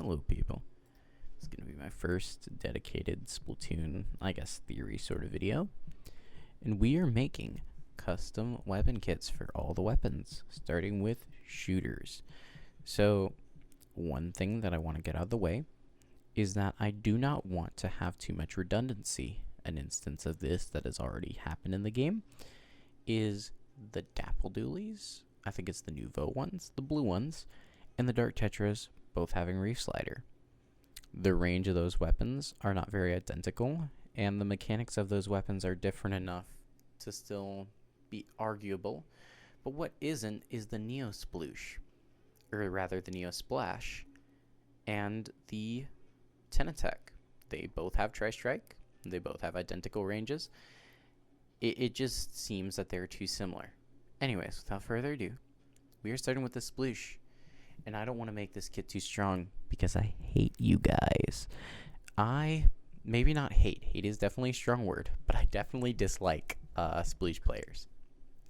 Hello, people. This is going to be my first dedicated Splatoon, I guess, theory sort of video. And we are making custom weapon kits for all the weapons, starting with shooters. So, one thing that I want to get out of the way is that I do not want to have too much redundancy. An instance of this that has already happened in the game is the Dapple Doolies. I think it's the Nouveau ones, the blue ones, and the Dark Tetras, both having Reef Slider. The range of those weapons are not very identical, and the mechanics of those weapons are different enough to still be arguable. But what isn't is the Neo Sploosh, or rather the Neo Splash, and the Tenatech. They both have Tri-Strike. They both have identical ranges. It just seems that they're too similar. Anyways, without further ado, we are starting with the Sploosh. And I don't want to make this kit too strong because I hate you guys. Maybe not hate. Hate is definitely a strong word, but I definitely dislike Sploosh players.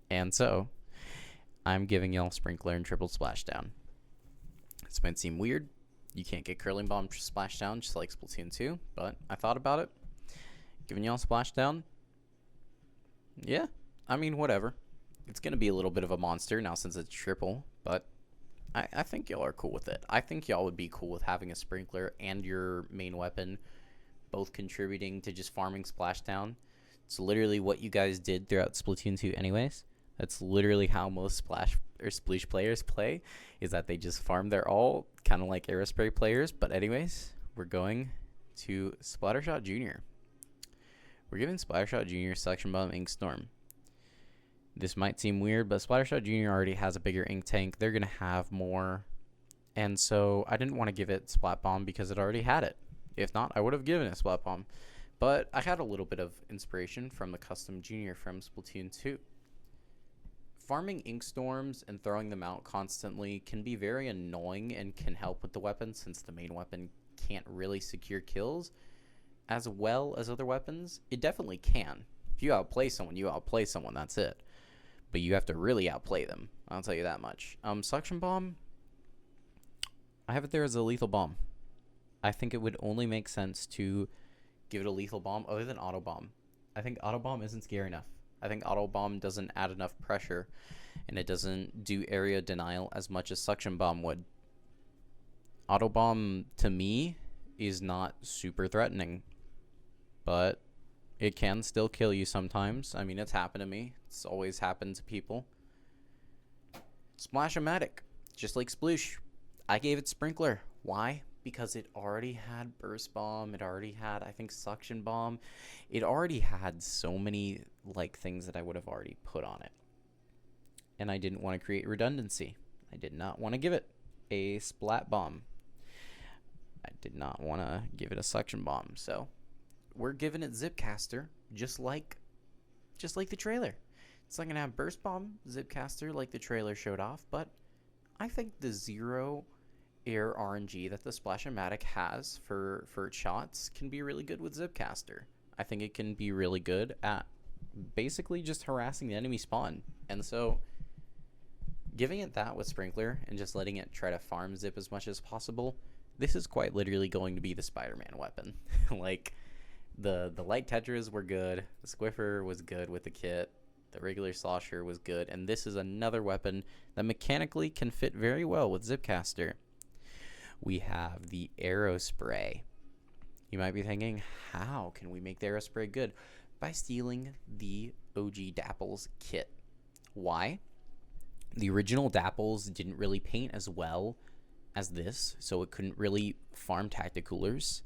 And so, I'm giving y'all Sprinkler and Triple Splashdown. This might seem weird. You can't get Curling Bomb Splashdown just like Splatoon 2, but I thought about it. Giving y'all Splashdown. Yeah, I mean, whatever. It's going to be a little bit of a monster now since it's triple, but I think y'all are cool with it. I think y'all would be cool with having a Sprinkler and your main weapon both contributing to just farming Splashdown. It's literally what you guys did throughout Splatoon 2 anyways. That's literally how most Splash or Sploosh players play, is that they just farm their all, kind of like Aerospray players. But anyways, we're going to Splattershot Jr. We're giving Splattershot Jr. Selection Bomb Ink Storm. This might seem weird, but Splattershot Jr. already has a bigger ink tank. They're going to have more. And so I didn't want to give it Splat Bomb because it already had it. If not, I would have given it Splat Bomb. But I had a little bit of inspiration from the Custom Jr. from Splatoon 2. Farming ink storms and throwing them out constantly can be very annoying and can help with the weapon since the main weapon can't really secure kills as well as other weapons. It definitely can. If you outplay someone, you outplay someone. That's it. But you have to really outplay them. I'll tell you that much. Suction Bomb, I have it there as a lethal bomb. I think it would only make sense to give it a lethal bomb other than Auto Bomb. I think Auto Bomb isn't scary enough. I think Auto Bomb doesn't add enough pressure, and it doesn't do area denial as much as Suction Bomb would. Auto Bomb, to me, is not super threatening, but it can still kill you sometimes. I mean, it's happened to me. It's always happened to people. Splash-O-Matic, just like Sploosh. I gave it Sprinkler. Why? Because it already had Burst Bomb. It already had, I think, Suction Bomb. It already had so many things that I would have already put on it. And I didn't want to create redundancy. I did not want to give it a Splat Bomb. I did not want to give it a Suction Bomb. So we're giving it Zipcaster, just like the trailer. It's not gonna have Burst Bomb Zipcaster like the trailer showed off, but I think the zero air RNG that the Splash-O-Matic has for its shots can be really good with Zipcaster. I think it can be really good at basically just harassing the enemy spawn. And so giving it that with Sprinkler and just letting it try to farm Zip as much as possible, this is quite literally going to be the Spider-Man weapon. The light Tetras were good, the Squiffer was good with the kit, the regular Slosher was good, and this is another weapon that mechanically can fit very well with Zipcaster. We have the Aerospray. You might be thinking, how can we make the Aerospray good? By stealing the OG Dapples kit. Why? The original Dapples didn't really paint as well as this, so it couldn't really farm Tacticoolers.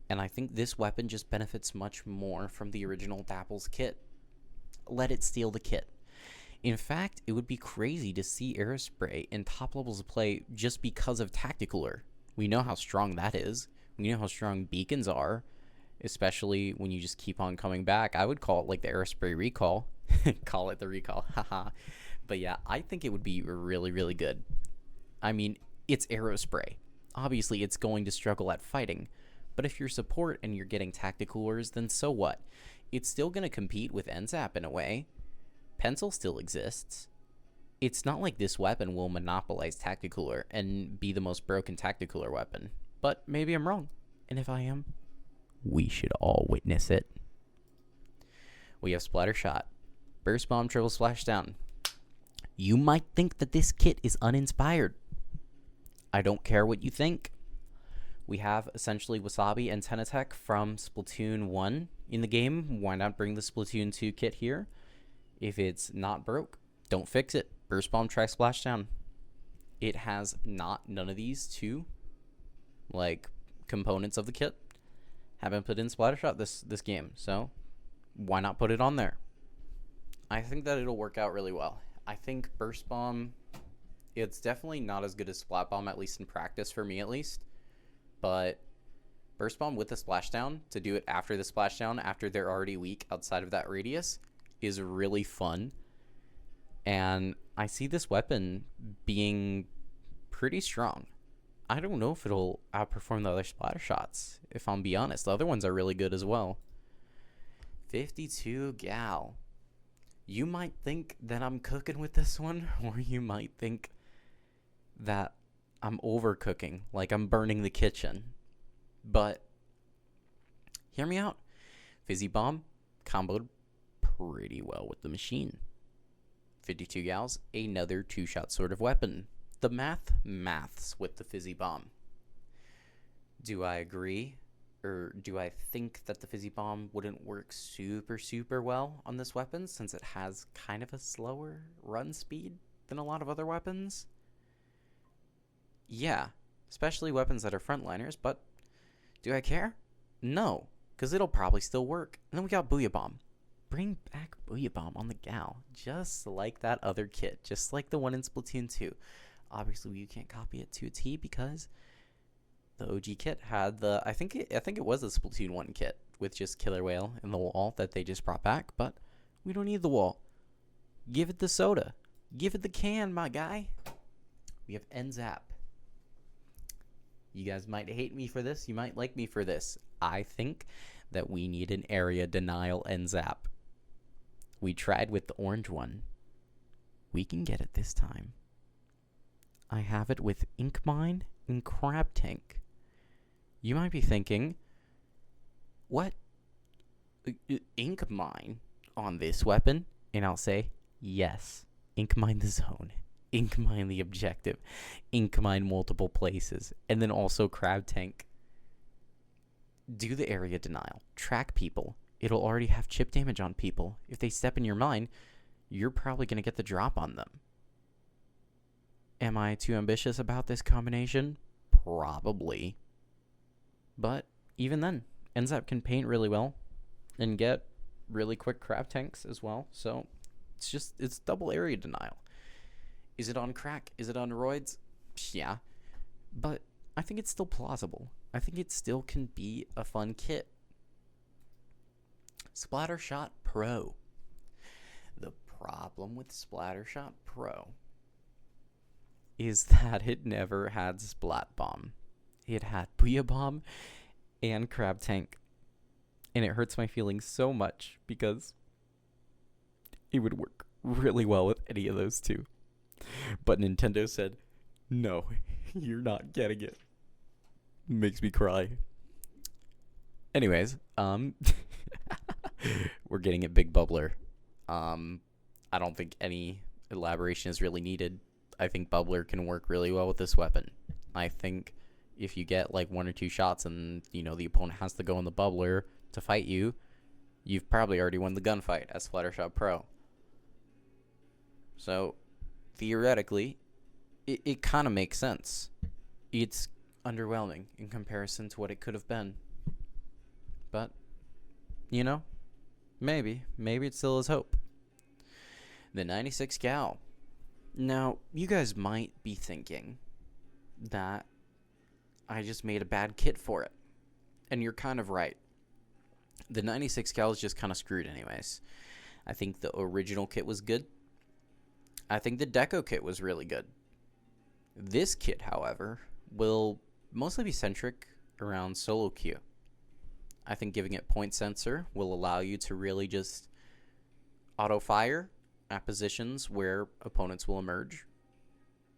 And I think this weapon just benefits much more from the original Dapples kit. Let it steal the kit. In fact, it would be crazy to see Aerospray in top levels of play just because of Tacticooler. We know how strong that is. We know how strong beacons are, especially when you just keep on coming back. I would call it like the Aerospray recall. Call it the recall. Haha. But yeah, I think it would be really, really good. I mean, it's Aerospray. Obviously, it's going to struggle at fighting. But if you're support and you're getting Tacticoolers, then so what? It's still going to compete with NZAP in a way. Pencil still exists. it's not like this weapon will monopolize Tacticooler and be the most broken Tacticooler weapon. But maybe I'm wrong. And if I am, we should all witness it. We have Splatter Shot, Burst Bomb, Triple Splashdown. You might think that this kit is uninspired. I don't care what you think. We have essentially Wasabi and Tenatech from Splatoon 1 in the game. Why not bring the Splatoon 2 kit here? If it's not broke, don't fix it. Burst Bomb, Tri Splashdown. It has none of these two components of the kit haven't put in Splattershot this game, so why not put it on there? I think that it'll work out really well. I think Burst Bomb, it's definitely not as good as Splat Bomb, at least in practice, for me at least. But Burst Bomb with the Splashdown, to do it after the Splashdown, after they're already weak outside of that radius, is really fun. And I see this weapon being pretty strong. I don't know if it'll outperform the other splatter shots, if I'm be honest. The other ones are really good as well. 52 Gal. You might think that I'm cooking with this one, or you might think that I'm overcooking, like I'm burning the kitchen. But hear me out. Fizzy Bomb comboed pretty well with the machine. 52 Gals, another two-shot sort of weapon. The maths with the Fizzy Bomb. Do I agree? Or do I think that the Fizzy Bomb wouldn't work super well on this weapon, since it has kind of a slower run speed than a lot of other weapons? Yeah, especially weapons that are frontliners, but do I care? No, because it'll probably still work. And then we got Booyah Bomb. Bring back Booyah Bomb on the Gal, just like that other kit, just like the one in Splatoon 2. Obviously, you can't copy it to a T because the OG kit had the, I think it was the Splatoon 1 kit with just Killer Whale in the wall that they just brought back, but we don't need the wall. Give it the soda. Give it the can, my guy. We have NZAP. You guys might hate me for this. You might like me for this. I think that we need an area denial NZAP. We tried with the orange one. We can get it this time. I have it with Ink Mine and Crab Tank. You might be thinking, what? Ink Mine on this weapon? And I'll say, yes. Ink Mine the zone. Ink Mine the objective. Ink Mine multiple places. And then also Crab Tank. Do the area denial. Track people. It'll already have chip damage on people. If they step in your mine, you're probably going to get the drop on them. Am I too ambitious about this combination? Probably. But even then, NZAP can paint really well and get really quick crab tanks as well. So it's double area denial. Is it on crack? Is it on roids? Yeah. But I think it's still plausible. I think it still can be a fun kit. Splattershot Pro. The problem with Splattershot Pro is that it never had Splat Bomb. It had Booyah Bomb and Crab Tank. And it hurts my feelings so much because it would work really well with any of those two. But Nintendo said, no, you're not getting it. Makes me cry. Anyways, we're getting a Big Bubbler. I don't think any elaboration is really needed. I think Bubbler can work really well with this weapon. I think if you get like one or two shots and, you know, the opponent has to go in the Bubbler to fight you, you've probably already won the gunfight as Splattershot Pro. So, theoretically, it kind of makes sense. It's underwhelming in comparison to what it could have been. But, you know, maybe it still is hope. The 96 Gal. Now, you guys might be thinking that I just made a bad kit for it. And you're kind of right. The 96 Cal is just kind of screwed anyways. I think the original kit was good. I think the Deco kit was really good. This kit, however, will mostly be centric around solo queue. I think giving it point sensor will allow you to really just auto fire at positions where opponents will emerge.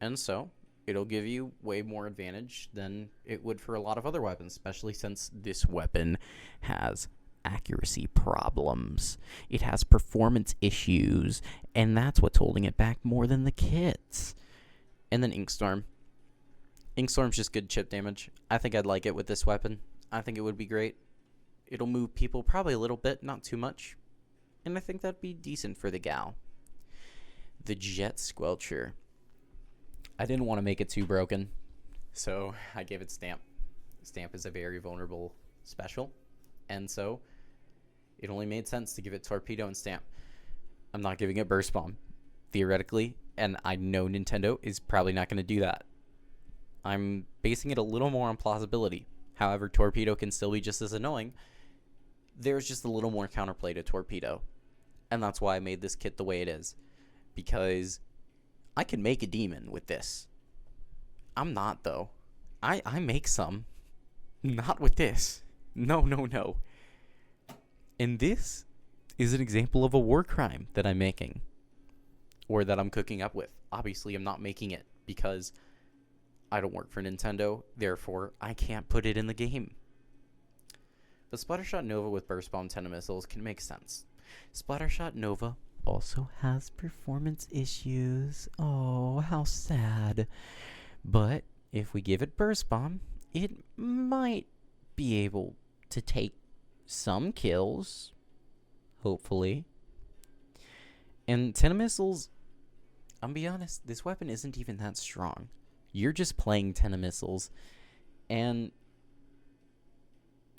And so it'll give you way more advantage than it would for a lot of other weapons, especially since this weapon has accuracy problems. It has performance issues, and that's what's holding it back more than the kits. And then Inkstorm. Inkstorm's just good chip damage. I think I'd like it with this weapon. I think it would be great. It'll move people probably a little bit, not too much. And I think that'd be decent for the gal. The Jet Squelcher. I didn't want to make it too broken, so I gave it Stamp. Stamp is a very vulnerable special, and so it only made sense to give it Torpedo and Stamp. I'm not giving it Burst Bomb, theoretically, and I know Nintendo is probably not going to do that. I'm basing it a little more on plausibility. However, Torpedo can still be just as annoying. There's just a little more counterplay to Torpedo, and that's why I made this kit the way it is, because I can make a demon with this. I'm not, though. I make some. Not with this. No. And this is an example of a war crime that I'm making. Or that I'm cooking up with. Obviously, I'm not making it because I don't work for Nintendo. Therefore, I can't put it in the game. But Splattershot Nova with Burst Bomb 10 missiles can make sense. Splattershot Nova also has performance issues. Oh, how sad. But if we give it Burst Bomb, it might be able to take some kills, hopefully. And 10 missiles, I'll be honest, this weapon isn't even that strong. You're just playing 10 missiles, and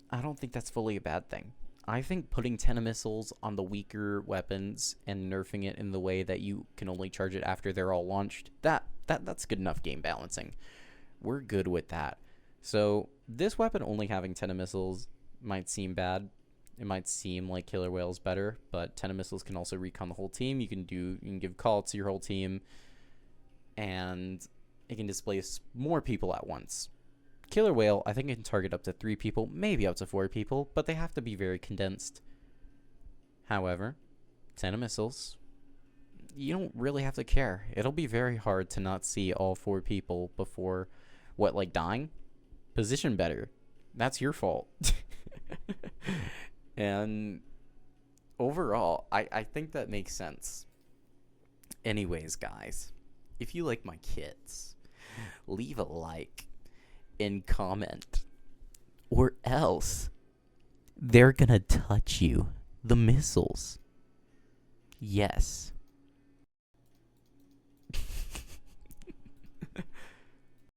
I don't think that's fully a bad thing. I think putting 10 missiles on the weaker weapons and nerfing it in the way that you can only charge it after they're all launched, that's good enough game balancing. We're good with that. So this weapon only having 10 missiles might seem bad. It might seem like Killer Whale's better, but 10 missiles can also recon the whole team. You can give call to your whole team, and it can displace more people at once. Killer Whale, I think it can target up to 3 people, maybe up to 4 people, but they have to be very condensed. However, 10 missiles, you don't really have to care. It'll be very hard to not see all 4 people before, dying? Position better. That's your fault. And overall, I think that makes sense. Anyways, guys, if you like my kits, leave a like and comment, or else they're gonna touch you. The missiles. Yes.